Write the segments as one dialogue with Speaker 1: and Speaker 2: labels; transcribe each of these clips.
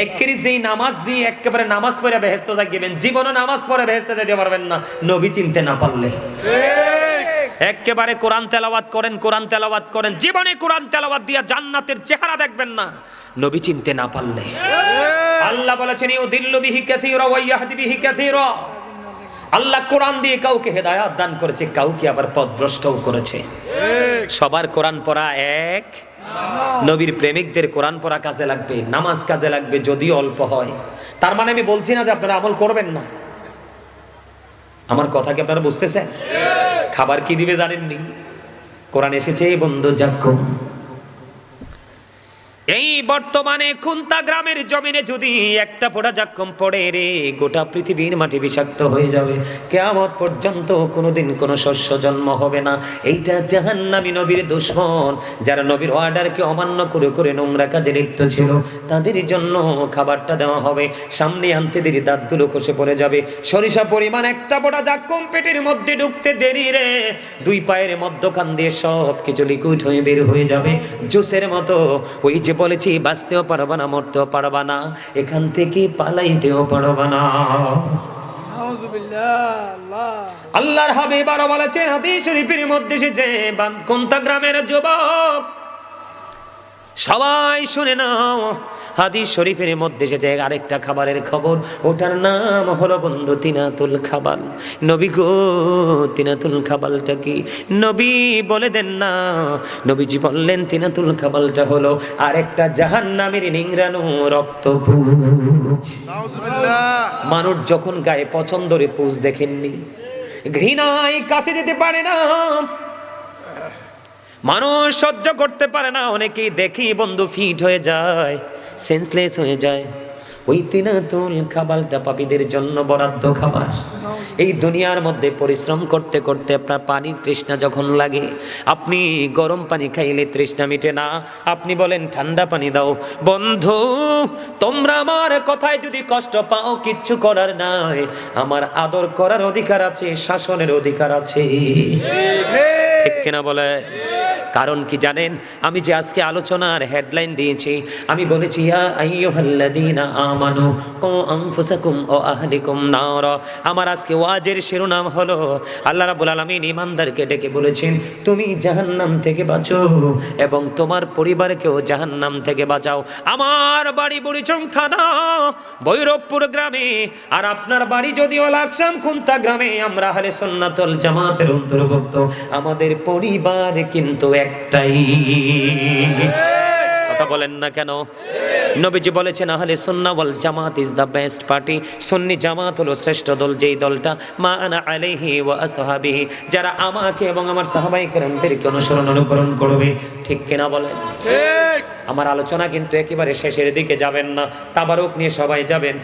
Speaker 1: একেবারে যেই নামাজ দিয়ে একেবারে নামাজ পড়ে বেহেশতে যাবেন, জীবনে নামাজ পড়ে বেহেশতে যেতে পারবেন না নবী চিনতে না পারলে। একেবারে কোরআন তেলাওয়াত করেন, কোরআন তেলাওয়াত করেন, জীবনে কোরআন তেলাওয়াত দিয়ে জান্নাতের চেহারা দেখবেন না নবী চিনতে না পারলে। আল্লাহ বলেছেন ইউদিল্লু বিহি কাসীরা ওয়া ইয়াহদি বিহি কাসীরা। আল্লাহ কোরআন দিয়ে কাউকে হেদায়েত দান করেছে, কাউকে আবার পথভ্রষ্টও করেছে। সবার কোরআন পড়া এক, নবীর প্রেমিকদের কোরআন পড়া কাজে লাগবে, নামাজ কাজে লাগবে, যদিও অল্প হয়। তার মানে আমি বলছি না যে আপনারা আমল করবেন না, আমার কথা কি আপনারা বুঝতেছেন? খাবার কি দিবে জানেননি? কোরআন এসেছে বন্ধু জাক্কুম। এই বর্তমানে খুন্তা গ্রামের জমিনে যদি একটা ফোঁটা জাক্কুম পড়ে রে, গোটা পৃথিবীর মাটি বিষাক্ত হয়ে যাবে, কিয়ামত পর্যন্ত কোনোদিন কোনো শস্য জন্ম হবে না। এইটা জাহান্নামী নবীর দুশমন, যারা নবীর অর্ডারকে অমান্য করে করে নোংরা কাজে লিপ্ত ছিল, তাদের জন্য খাবারটা দেওয়া হবে। সামনে আনতে দেরি দাঁতগুলো খসে পড়ে যাবে। সরিষা পরিমাণ একটা ফোঁটা জাক্কুম পেটের মধ্যে ঢুকতে দেরি রে, দুই পায়ের মধ্যখান দিয়ে সব কিছু লিকুইড হয়ে বের হয়ে যাবে জুসের মতো। ওই যে বলেছি বাঁচতেও পারবা না, মরতেও পারবা না, এখান থেকে পালাইতেও পারবা না। আল্লাহর হাবিব আরো বলেছেন হাদিস শরীফের মধ্যে এসেছে, কোনটা গ্রামের যুবক সবাই শুনে নাও, হাদিস শরীফের মধ্যে এসেছে আরেকটা খাবারের খবর, ওটার নাম হলো বন্ধু তিনাতুল খাবাল। নবী গো তিনাতুল খাবালটা কি? নবী বলে দেন না। নবীজি বললেন তিনাতুল খাবালটা হলো আরেকটা জাহান্নামের নিংড়ানো রক্তপুঁজ। মানুষ যখন গায়ে পছন্দরে পুঁজ দেখেননি, ঘৃণায় কাছে যেতে পারে না, মানুষ সহ্য করতে পারে না, অনেকেই দেখি বন্ধু ফিট হয়ে যায়, সেন্সলেস হয়ে যায়। ওই তিনাতুল খাবালটা পাপীদের জন্য বরাদ্দ খাবার। এই দুনিয়ার মধ্যে পরিশ্রম করতে করতে আপনার পানির তৃষ্ণা যখন লাগে, আপনি গরম পানি খাইলে তৃষ্ণা মিটে না, আপনি বলেন ঠান্ডা পানি দাও। বন্ধু তোমরা আমার কথায় যদি কষ্ট পাও, কিচ্ছু করার নাই, আমার আদর করার অধিকার আছে, শাসনের অধিকার আছে, ঠিক কিনা বলে? কারণ কি জানেন? আমি যে আজকে আলোচনার হেডলাইন দিয়েছি, আমি বলেছি ইয়া আইয়ুহাল্লাযীনা আমানু কু আনফুসাকুম ওয়া আহলিকুম নার। আমার আজকে ওয়াজের শিরোনাম হলো আল্লাহ রাব্বুল আলামিন ঈমানদারকে ডেকে বলেছেন তুমি জাহান্নাম থেকে বাঁচো এবং তোমার পরিবারকেও জাহান্নাম থেকে বাঁচাও। আমার বাড়ি বুড়িচং থানা ভৈরবপুর গ্রামে, আর আপনার বাড়ি যদিও লাকসাম খুন্তা গ্রামে, আমরা আহলে সুন্নাতুল জামাতের অন্তর্ভুক্ত, আমাদের পরিবার কিন্তু একটাই। কথা বলেন না কেন? নবীজি বলেছেন আহলে সুন্নাহ ওয়াল জামাত ইজ দ্য বেস্ট পার্টি। সুন্নি জামাত হলো শ্রেষ্ঠ দল, যেই দলটা মা আনা আলাইহি ওয়া আসহাবিহি, যারা আমাকে এবং আমার সাহাবায়ে কেরামদেরকে অনুকরণ করবে। ঠিক কিনা বলেন? ঠিক। আমার আলোচনা কিন্তু একেবারে শেষের দিকে যাবেন না, তাবারুক নিয়ে সবাই যাবেন।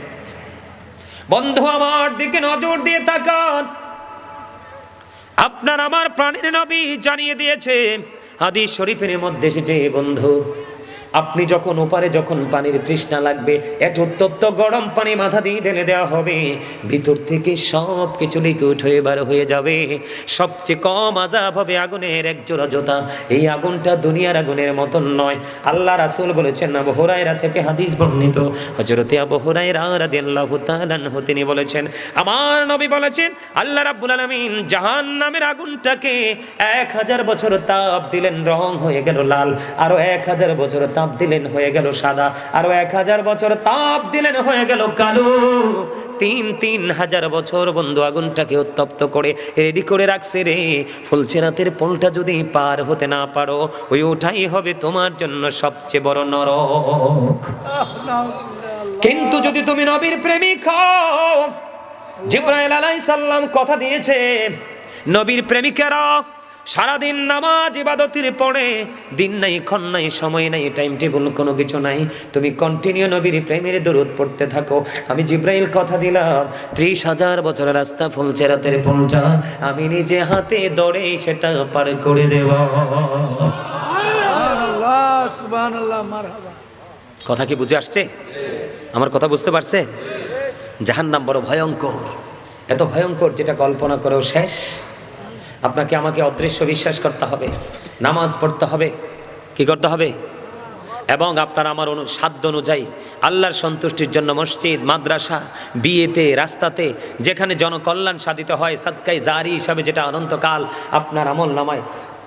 Speaker 1: বন্ধু আমার দিকে নজর দিয়ে তাকান, আপনার আমার প্রাণের নবী জানিয়ে দিয়েছে হাদিস শরীফের মধ্যে এসেছে, বন্ধু আপনি যখন ওপারে যখন পানির তৃষ্ণা লাগবে, এক উত্তপ্ত গরম পানি মাথা দিয়ে ঢেলে দেওয়া হবে, ভিতর থেকে সব কিছু লিকুইড হয়ে বার হয়ে যাবে। সবচেয়ে কম আযাব হবে আগুনের এক জোড়া জোতা। এই আগুনটা দুনিয়ার আগুনের মতন নয়। আল্লাহ রাসূল বলেছেন, আবু হুরায়রা থেকে হাদিস বর্ণিত, হযরতে আবু হুরায়রা রাদিয়াল্লাহু তাআলা আনহু তিনি বলেছেন, আমার নবী বলেছেন আল্লাহ রাব্বুল আলামিন জাহান্নামের আগুনটাকে 1000 বছর তাপ দিলেন, রং হয়ে গেল লাল, আরো 1000 বছর তাপ দিলেন হয়ে গেল সাদা, আরো 1000 বছর তাপ দিলেন হয়ে গেল কালো। 3000 বছর বন্ধু আগুনটাকে উত্তপ্ত করে রেডি করে রাখছে রে। ফুলছেরাতের পোলটা যদি পার হতে না পারো, ওই ওটাই হবে তোমার জন্য সবচেয়ে বড় নরক। কিন্তু যদি তুমি নবীর প্রেমিক হও, জিবরাইল আলাইহিস সালাম কথা দিয়েছে, নবীর প্রেমিকেরা সারাদিন নামাজ ইবাদতের পড়ে, দিন নাই ক্ষণ নাই সময় নাই টাইম টেবিল কোনো কিছু নাই, তুমি কন্টিনিউ নবীর প্রেমের দরুদ পড়তে থাকো। আমি জিবরাইল কথা দিলাম 30,000 বছরের রাস্তা ফুলছেরাতের পোলটা আমি নিজে হাতে দৌড়ে সেটা পার করে দেব। সুবহানাল্লাহ সুবহানাল্লাহ মারহাবা। কথা কি বুঝে আসছে? আমার কথা বুঝতে পারছে? জাহান্নাম বড় ভয়ঙ্কর, এত ভয়ঙ্কর যেটা কল্পনা করেও শেষ। আপনাকে আমাকে অদৃশ্য বিশ্বাস করতে হবে, নামাজ পড়তে হবে, কি করতে হবে? এবং আপনার আমার সাধ্য অনুযায়ী আল্লাহর সন্তুষ্টির জন্য মসজিদ, মাদ্রাসা, বিয়েতে, রাস্তাতে, যেখানে জনকল্যাণ সাধিত হয়, সাদকায়ে জারি হিসাবে যেটা অনন্তকাল আপনার আমল নামায়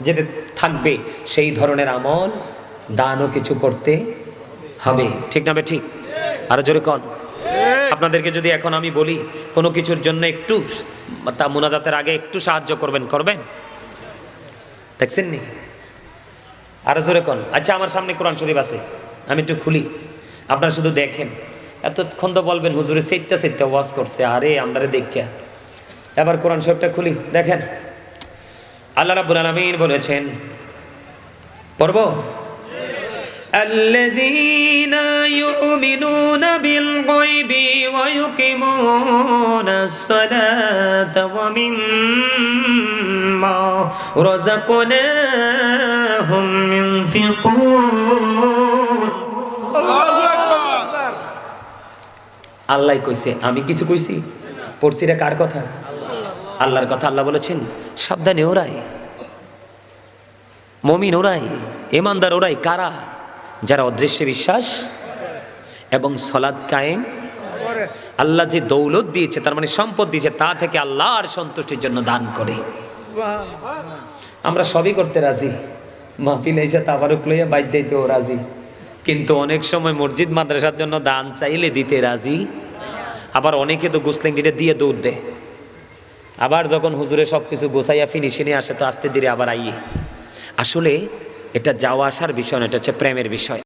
Speaker 1: যেতে থাকবে, সেই ধরনের আমল দানও কিছু করতে হবে। ঠিক না ঠিক? আরো জোরে কন। আপনাদেরকে যদি এখন আমি বলি কোনো কিছুর জন্য একটু তা মুনাজাতের আগে একটু সাহায্য করবেন, করবেন? দেখছেন নি? আরো জোরে কন। আচ্ছা, আমার সামনে কোরআন শরীফ আছে, আমি একটু খুলি, আপনারা শুধু দেখেন। এতক্ষণ তো বলবেন হুজুরে সেইটা ওয়াজ করছে, আরে আমরারে দেখিয়া। এবার কোরআন শরীফটা খুলি, দেখেন আল্লাহ রাব্বুল আলামিন বলেছেন, পড়ব, আল্লাযীনা ইউমিনুনা বিল গায়বি ওয়া ইউকিমুনাস সালাতা ওয়া মিম্মা রাযাকনাহুম ইউনফিকুন। আল্লাহু আকবার। আল্লাহ কইছে, আমি কিছু কইছি? পড়ছি রে কার কথা? আল্লাহর কথা। আল্লাহ বলেছেন সাবধানে ওরাই, মুমিন ওরাই, ঈমানদার ওরাই কারা? যারা অদৃশ্যে বিশ্বাস এবং সালাত কায়েম। আল্লাহ যে দৌলত দিয়েছে, তার মানে সম্পদ দিয়েছে, তা থেকে আল্লাহর সন্তুষ্টির জন্য দান করে। আমরা সবই করতে রাজি, মাহফিলে এসে তাবারুক লইয়া বাইর যাইতেও রাজি, কিন্তু অনেক সময় মসজিদ মাদ্রাসার জন্য দান চাইলে দিতে রাজি। আবার অনেকে তো গুসলেঙ্গিটা দিয়ে দৌড় দেয়, আবার যখন হুজুরে সব কিছু গোছাইয়া ফিনিশিনে আসে তো আস্তে ধীরে আবার আইয়ে। আসলে এটা যাওয়া আসার বিষয় না, এটা হচ্ছে প্রেমের বিষয়।